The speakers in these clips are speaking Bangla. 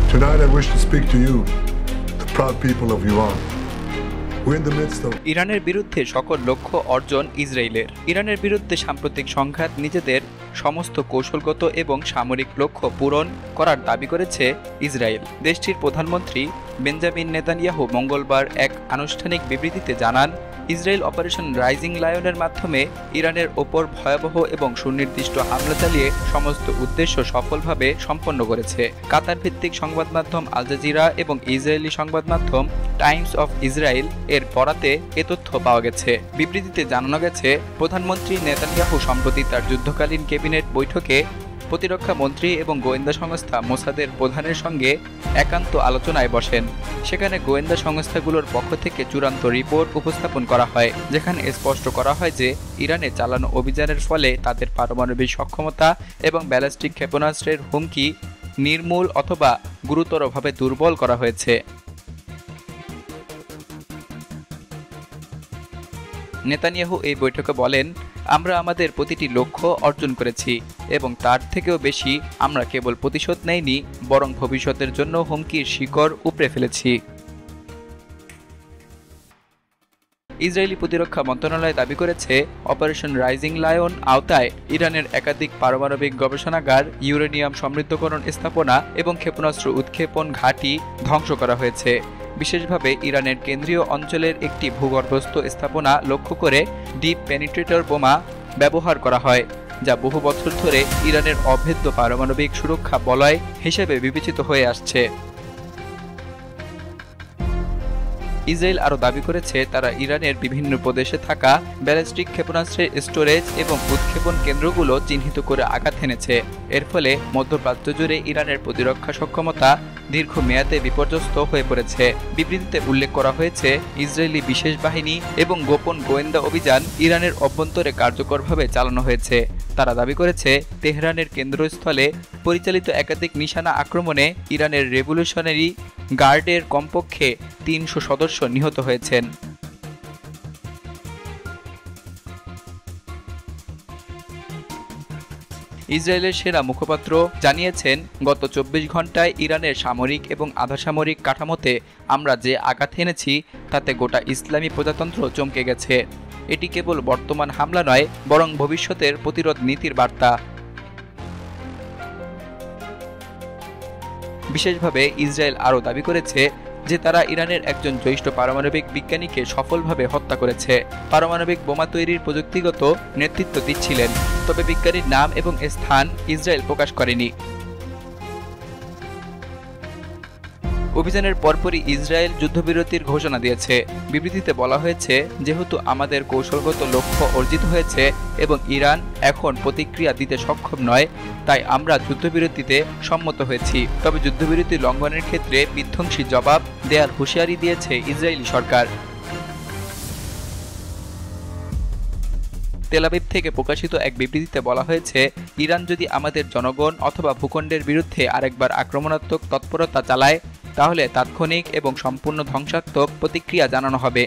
Tonight I wish to speak to you, the proud people of Iran. We're in the midst of ইরানের বিরুদ্ধে সকল লক্ষ্য অর্জন ইসরায়েলের। ইরানের বিরুদ্ধে সাম্প্রতিক সংঘাত নিজেদের সমস্ত কৌশলগত এবং সামরিক লক্ষ্য পূরণ করার দাবি করেছে ইসরায়েল। দেশটির প্রধানমন্ত্রী বেঞ্জামিন নেতানিয়াহু মঙ্গলবার এক আনুষ্ঠানিক বিবৃতিতে জানান, ইসরায়েল অপারেশন রাইজিং লায়নের মাধ্যমে ইরানের ওপর ভয়াবহ এবং সুনির্দিষ্ট হামলা চালিয়ে সমস্ত উদ্দেশ্য সফলভাবে সম্পন্ন করেছে। কাতার ভিত্তিক সংবাদ মাধ্যম আল জাজিরা এবং ইসরায়েলি সংবাদ মাধ্যম টাইমস অফ ইসরায়েল এর বরাতে এ তথ্য পাওয়া গেছে। বিবৃতিতে জানানো গেছে, প্রধানমন্ত্রী নেতানিয়াহু সম্প্রতি তার যুদ্ধকালীন ক্যাবিনেট বৈঠকে প্রতিরক্ষা মন্ত্রী এবং গোয়েন্দা সংস্থা মোসাদের প্রধানের সঙ্গে একান্ত আলোচনায় বসেন। সেখানে গোয়েন্দা সংস্থাগুলোর পক্ষ থেকে চূড়ান্ত রিপোর্ট উপস্থাপন করা হয়, যেখানে স্পষ্ট করা হয় যে ইরানে চালানো অভিযানের ফলে তাদের পারমাণবিক সক্ষমতা এবং ব্যালিস্টিক ক্ষেপণাস্ত্রের হুমকি নির্মূল অথবা গুরুতরভাবে দুর্বল করা হয়েছে। নেতানিয়াহু এই বৈঠকে বলেন, আমরা আমাদের প্রতিটি লক্ষ্য অর্জন করেছি এবং তার থেকেও বেশি আমরা কেবল প্রতিশোধ নেইনি, বরং ভবিষ্যতের জন্য হুমকির শিকড় উপড়ে ফেলেছি। ইসরায়েলি প্রতিরক্ষা মন্ত্রণালয় দাবি করেছে, অপারেশন রাইজিং লায়ন আওতায় ইরানের একাধিক পারমাণবিক গবেষণাগার, ইউরেনিয়াম সমৃদ্ধকরণ স্থাপনা এবং ক্ষেপণাস্ত্র উৎক্ষেপণ ঘাঁটি ধ্বংস করা হয়েছে। বিশেষভাবে ইরানের কেন্দ্রীয় অঞ্চলের একটি ভূগর্ভস্থ স্থাপনা লক্ষ্য করে ডিপ পেনিট্রেটর বোমা ব্যবহার করা হয়, যা বহু বছর ধরে ইরানের অভেদ্য পারমাণবিক সুরক্ষা বলয় হিসেবে বিবেচিত হয়ে আসছে। ইসরায়েল আরও দাবি করেছে, তারা ইরানের বিভিন্ন প্রদেশে থাকা ব্যালিস্টিক ক্ষেপণাস্ত্রের স্টোরেজ এবং উৎক্ষেপণ কেন্দ্রগুলো চিহ্নিত করে আঘাত হেনেছে। এর ফলে মধ্যপ্রাচ্য জুড়ে ইরানের প্রতিরক্ষা সক্ষমতা দীর্ঘমেয়াদে বিপর্যস্ত হয়ে পড়েছে। বিবৃতিতে উল্লেখ করা হয়েছে, ইসরায়েলি বিশেষ বাহিনী এবং গোপন গোয়েন্দা অভিযান ইরানের অভ্যন্তরে কার্যকরভাবে চালানো হয়েছে। তারা দাবি করেছে, তেহরানের কেন্দ্রস্থলে পরিচালিত একাধিক নিশানা আক্রমণে ইরানের রেভলিউশনারি গার্ডের কমপক্ষে ৩০০ সদস্য নিহত হয়েছেন। ইসরায়েলের সেনা মুখপাত্র জানিয়েছেন, গত ২৪ ঘন্টায় ইরানের সামরিক এবং আধাসামরিক কাঠামোতে আমরা যে আঘাত এনেছি তাতে গোটা ইসলামী প্রজাতন্ত্র চমকে গেছে। এটি কেবল বর্তমান হামলা নয়, বরং ভবিষ্যতের প্রতিরোধ নীতির বার্তা। বিশেষভাবে ইসরায়েল আরও দাবি করেছে যে তারা ইরানের একজন জ্যেষ্ঠ পারমাণবিক বিজ্ঞানীকে সফলভাবে হত্যা করেছে। পারমাণবিক বোমা তৈরির প্রযুক্তিগত নেতৃত্ব দিচ্ছিলেন, তবে বিজ্ঞানীর নাম এবং স্থান ইসরায়েল প্রকাশ করেনি। অভিযানের পরপরই ইসরায়েল যুদ্ধবিরতির ঘোষণা দিয়েছে। বিবৃতিতে বলা হয়েছে, যেহেতু আমাদের কৌশলগত লক্ষ্য অর্জিত হয়েছে এবং ইরান এখন প্রতিক্রিয়া দিতে সক্ষম নয়, তাই আমরা যুদ্ধবিরতিতে সম্মত হয়েছি। তবে যুদ্ধবিরতি লঙ্ঘনের ক্ষেত্রে বিধ্বংসী জবাব দেওয়ার হুঁশিয়ারি দিয়েছে ইসরায়েলি সরকার। তেল আবিব থেকে প্রকাশিত এক বিবৃতিতে বলা হয়েছে, ইরান যদি আমাদের জনগণ অথবা ভূখণ্ডের বিরুদ্ধে আরেকবার আক্রমণাত্মক তৎপরতা চালায়, তাহলে তাৎক্ষণিক এবং সম্পূর্ণ ধ্বংসাত্মক প্রতিক্রিয়া জানানো হবে।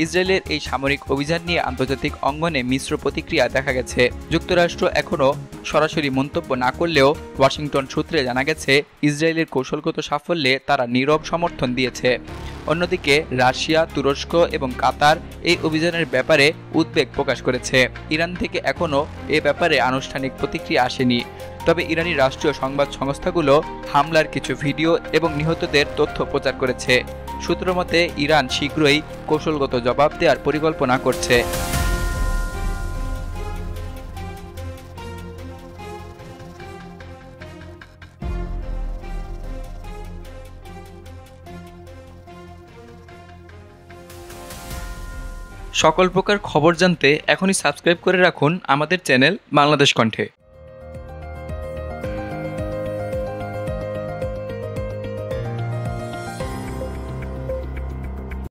ইসরায়েলের এই সামরিক অভিযান নিয়ে আন্তর্জাতিক অঙ্গনে মিশ্র প্রতিক্রিয়া দেখা গেছে। যুক্তরাষ্ট্র এখনও সরাসরি মন্তব্য না করলেও ওয়াশিংটন সূত্রে জানা গেছে, ইসরায়েলের কৌশলগত সাফল্যে তারা নীরব সমর্থন দিয়েছে। অন্যদিকে রাশিয়া, তুরস্ক এবং কাতার এই অভিযানের ব্যাপারে উদ্বেগ প্রকাশ করেছে। ইরান থেকে এখনও এ ব্যাপারে আনুষ্ঠানিক প্রতিক্রিয়া আসেনি, তবে ইরানি রাষ্ট্রীয় সংবাদ সংস্থাগুলো হামলার কিছু ভিডিও এবং নিহতদের তথ্য প্রচার করেছে। সূত্র মতে, ইরান শীঘ্রই কৌশলগত জবাব দেওয়ার পরিকল্পনা করছে। সকল প্রকার খবর জানতে এখনই সাবস্ক্রাইব করে রাখুন আমাদের চ্যানেল বাংলাদেশ কণ্ঠে।